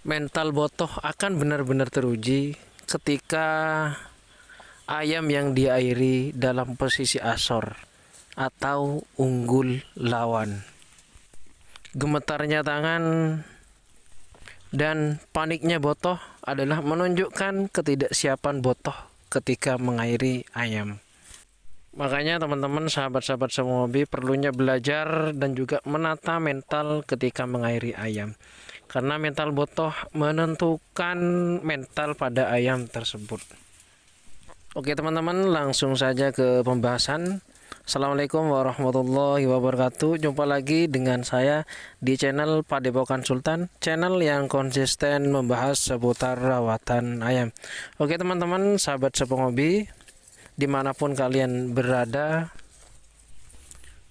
Mental botoh akan benar-benar teruji ketika ayam yang diairi dalam posisi asor atau unggul lawan. Gemetarnya tangan dan paniknya botoh adalah menunjukkan ketidaksiapan botoh ketika mengairi ayam. Makanya teman-teman, sahabat-sahabat semua hobi perlunya belajar dan juga menata mental ketika mengairi ayam. Karena mental botoh menentukan mental pada ayam tersebut. Oke teman-teman, langsung saja ke pembahasan. Assalamualaikum warahmatullahi wabarakatuh. Jumpa lagi dengan saya di channel Padepokan Sultan, channel yang konsisten membahas seputar rawatan ayam. Oke teman-teman, sahabat sepenghobi, dimanapun kalian berada,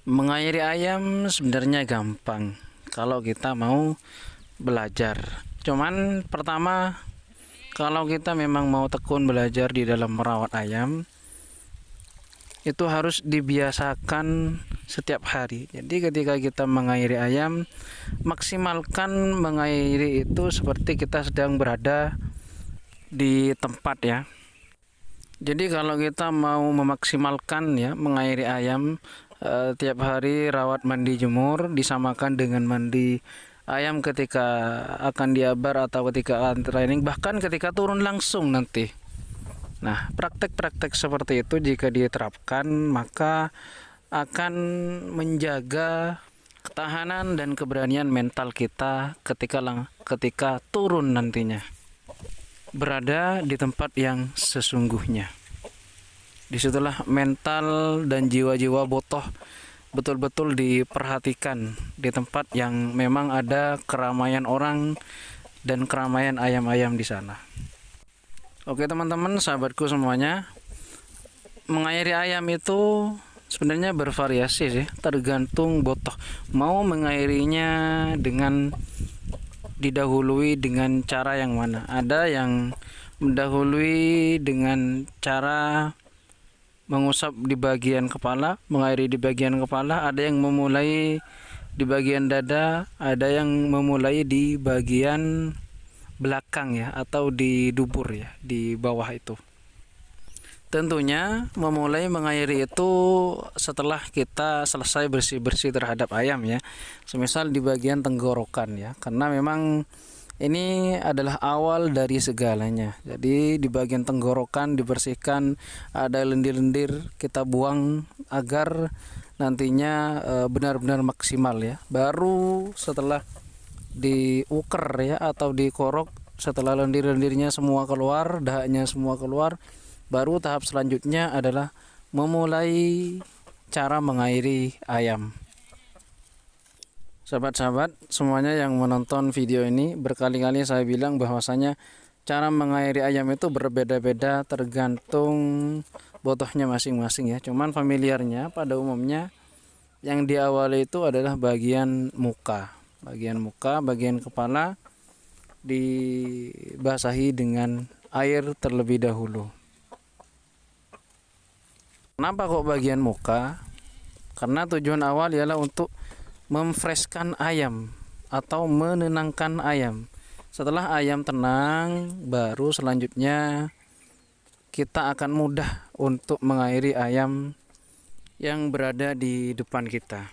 mengairi ayam sebenarnya gampang kalau kita mau belajar. Cuman pertama, kalau kita memang mau tekun belajar di dalam merawat ayam, itu harus dibiasakan setiap hari. Jadi ketika kita mengairi ayam, maksimalkan mengairi itu seperti kita sedang berada di tempat ya. Jadi kalau kita mau memaksimalkan ya mengairi ayam tiap hari, rawat, mandi, jemur disamakan dengan mandi ayam ketika akan diabar atau ketika akan training, bahkan ketika turun langsung nanti. Nah, praktek-praktek seperti itu jika diterapkan maka akan menjaga ketahanan dan keberanian mental kita ketika turun nantinya, berada di tempat yang sesungguhnya. Disitulah mental dan jiwa-jiwa botoh betul-betul diperhatikan di tempat yang memang ada keramaian orang dan keramaian ayam-ayam di sana. Oke teman-teman, sahabatku semuanya, mengairi ayam itu sebenarnya bervariasi sih, tergantung botoh mau mengairinya dengan didahului dengan cara yang mana. Ada yang mendahului dengan cara mengusap di bagian kepala, mengairi di bagian kepala, ada yang memulai di bagian dada, ada yang memulai di bagian belakang ya, atau di dubur ya, di bawah itu. Tentunya memulai mengairi itu setelah kita selesai bersih-bersih terhadap ayam ya, semisal di bagian tenggorokan ya, karena memang ini adalah awal dari segalanya. Jadi di bagian tenggorokan dibersihkan, ada lendir-lendir kita buang agar nantinya benar-benar maksimal ya. Baru setelah diuker ya atau dikorok, setelah lendir-lendirnya semua keluar, dahaknya semua keluar, baru tahap selanjutnya adalah memulai cara mengairi ayam. Sahabat-sahabat semuanya yang menonton video ini, berkali-kali saya bilang bahwasanya cara mengairi ayam itu berbeda-beda tergantung botohnya masing-masing ya. Cuman familiarnya pada umumnya yang diawali itu adalah bagian muka. Bagian kepala dibasahi dengan air terlebih dahulu. Kenapa kok bagian muka? Karena tujuan awal ialah untuk memfreshkan ayam atau menenangkan ayam. Setelah ayam tenang, baru selanjutnya kita akan mudah untuk mengairi ayam yang berada di depan kita.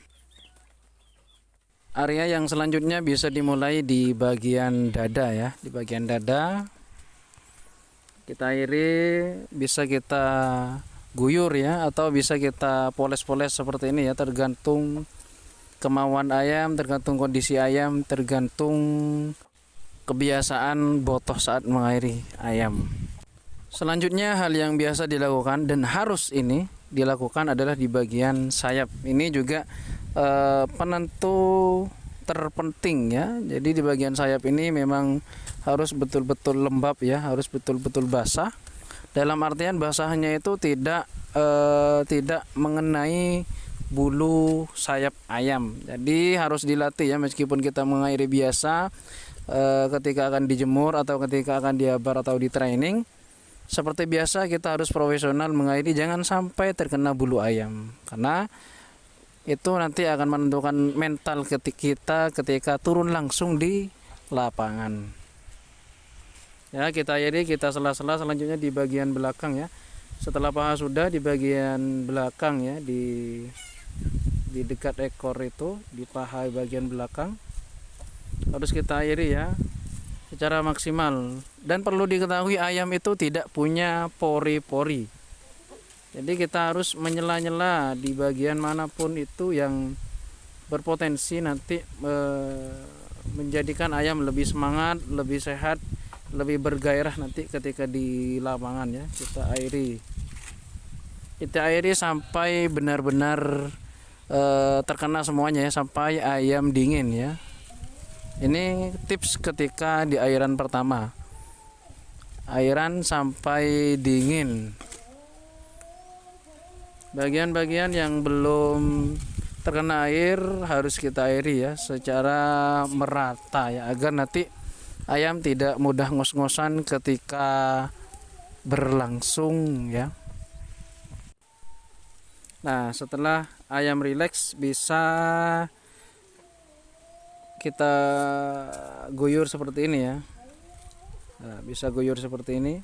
Area yang selanjutnya bisa dimulai di bagian dada ya. Di bagian dada kita airi, bisa kita guyur ya, atau bisa kita poles-poles seperti ini ya, tergantung kemauan ayam, tergantung kondisi ayam, tergantung kebiasaan botoh saat mengairi ayam. Selanjutnya hal yang biasa dilakukan dan harus ini dilakukan adalah di bagian sayap. Ini juga penentu terpenting ya. Jadi di bagian sayap ini memang harus betul-betul lembab ya, harus betul-betul basah. Dalam artian basahnya itu tidak mengenai bulu sayap ayam. Jadi harus dilatih ya, meskipun kita mengairi biasa ketika akan dijemur atau ketika akan diabar atau di training, seperti biasa kita harus profesional mengairi, jangan sampai terkena bulu ayam, karena itu nanti akan menentukan mental kita ketika turun langsung di lapangan. Ya, kita airi, kita sela-sela, selanjutnya di bagian belakang ya. Setelah paha sudah, di bagian belakang ya, di dekat ekor itu, di paha bagian belakang harus kita airi ya secara maksimal. Dan perlu diketahui ayam itu tidak punya pori-pori. Jadi kita harus menyela-nyela di bagian manapun itu yang berpotensi nanti menjadikan ayam lebih semangat, lebih sehat, lebih bergairah nanti ketika di lapangan ya. Kita airi sampai benar-benar terkena semuanya ya, sampai ayam dingin ya. Ini tips ketika di airan pertama, airan sampai dingin. Bagian-bagian yang belum terkena air harus kita airi ya secara merata ya, agar nanti ayam tidak mudah ngos-ngosan ketika berlangsung ya. Nah, setelah ayam rileks bisa kita guyur seperti ini ya. Nah, bisa guyur seperti ini.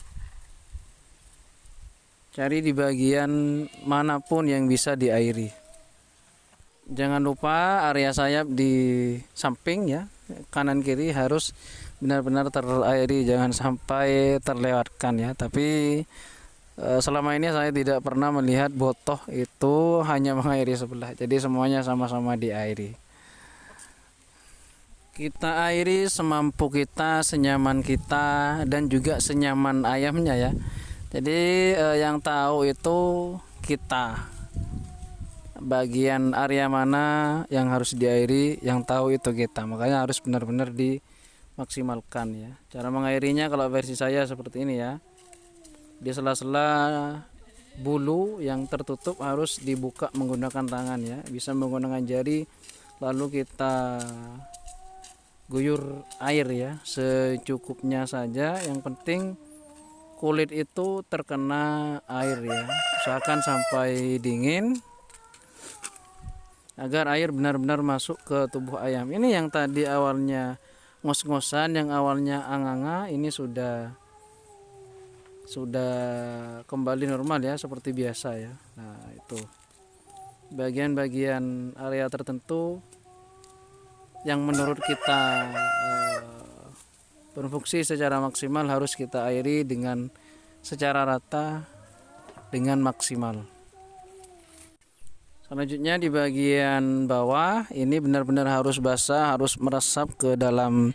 Cari di bagian manapun yang bisa diairi. Jangan lupa area sayap di samping ya, kanan kiri harus benar-benar terairi, jangan sampai terlewatkan ya. Tapi selama ini saya tidak pernah melihat botoh itu hanya mengairi sebelah, jadi semuanya sama-sama diairi. Kita airi semampu kita, senyaman kita, dan juga senyaman ayamnya ya. Jadi yang tahu itu kita, bagian area mana yang harus diairi, yang tahu itu kita. Makanya harus benar-benar dimaksimalkan ya. Cara mengairinya kalau versi saya seperti ini ya. Di sela-sela bulu yang tertutup harus dibuka menggunakan tangan ya. Bisa menggunakan jari, lalu kita guyur air ya secukupnya saja. Yang penting kulit itu terkena air ya, usahakan sampai dingin agar air benar-benar masuk ke tubuh ayam. Ini yang tadi awalnya ngos-ngosan, yang awalnya anganga, ini sudah kembali normal ya, seperti biasa ya. Nah, itu bagian-bagian area tertentu yang menurut kita berfungsi secara maksimal harus kita airi dengan secara rata dengan maksimal. Selanjutnya di bagian bawah ini benar-benar harus basah, harus meresap ke dalam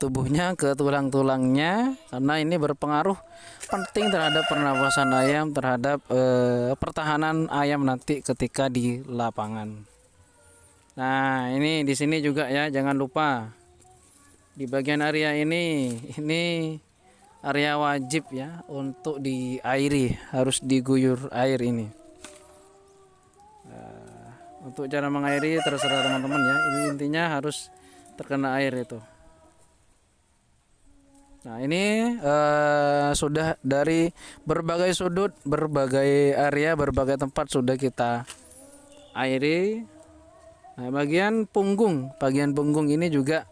tubuhnya, ke tulang-tulangnya, karena ini berpengaruh penting terhadap pernapasan ayam, terhadap pertahanan ayam nanti ketika di lapangan. Nah, ini di sini juga ya, jangan lupa di bagian area ini area wajib ya untuk diairi, harus diguyur air ini. Untuk cara mengairi terserah teman-teman ya, ini intinya harus terkena air itu. Nah, ini sudah dari berbagai sudut, berbagai area, berbagai tempat sudah kita airi. Nah, bagian punggung ini juga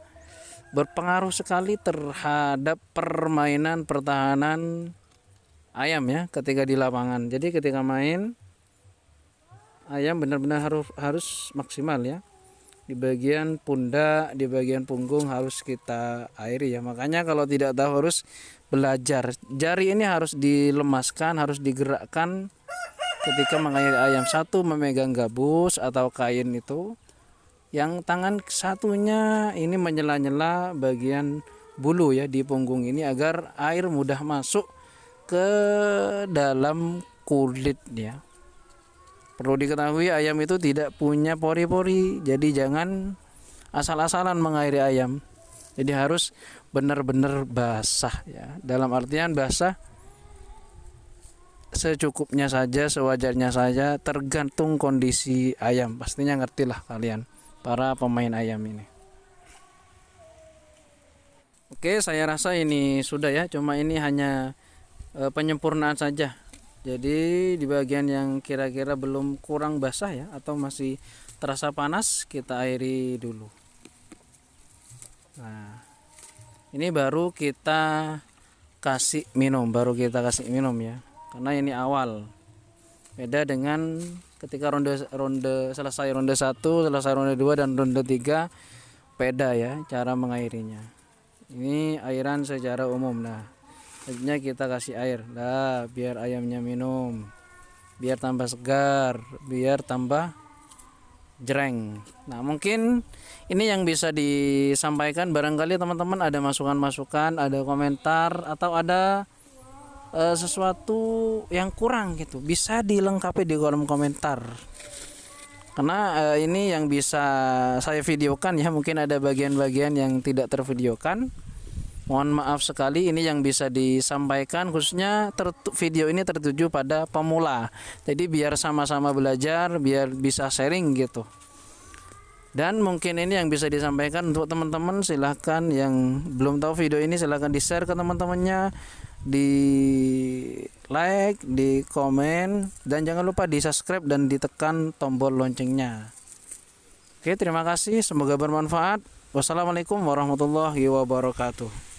berpengaruh sekali terhadap permainan pertahanan ayam ya ketika di lapangan. Jadi ketika main ayam benar-benar harus maksimal ya. Di bagian pundak, di bagian punggung harus kita airi ya. Makanya kalau tidak tahu harus belajar. Jari ini harus dilemaskan, harus digerakkan ketika mengairi ayam. Satu memegang gabus atau kain itu, yang tangan satunya ini menyela-nyela bagian bulu ya di punggung ini agar air mudah masuk ke dalam kulit ya. Perlu diketahui ayam itu tidak punya pori-pori, jadi jangan asal-asalan mengairi ayam. Jadi harus benar-benar basah ya. Dalam artian basah secukupnya saja, sewajarnya saja, tergantung kondisi ayam. Pastinya ngertilah kalian, para pemain ayam ini. Oke, saya rasa ini sudah ya, cuma ini hanya penyempurnaan saja. Jadi di bagian yang kira-kira belum kurang basah ya, atau masih terasa panas, kita airi dulu. Nah, ini baru kita kasih minum, baru kita kasih minum ya, karena ini awal. Beda dengan ketika ronde selesai ronde 1, selesai ronde 2 dan ronde 3, beda ya cara mengairinya. Ini airan secara umum. Nah, selanjutnya kita kasih air lah biar ayamnya minum, biar tambah segar, biar tambah jreng. Nah, mungkin ini yang bisa disampaikan. Barangkali teman-teman ada masukan-masukan, ada komentar, atau ada sesuatu yang kurang gitu, bisa dilengkapi di kolom komentar. Karena ini yang bisa saya videokan ya, mungkin ada bagian-bagian yang tidak tervideokan. Mohon maaf sekali, ini yang bisa disampaikan, khususnya video ini tertuju pada pemula. Jadi biar sama-sama belajar, biar bisa sharing gitu. Dan mungkin ini yang bisa disampaikan untuk teman-teman. Silahkan yang belum tahu video ini, silahkan di share ke teman-temannya, di like, di komen, dan jangan lupa di subscribe dan ditekan tombol loncengnya. Oke, terima kasih, semoga bermanfaat. Wassalamualaikum warahmatullahi wabarakatuh.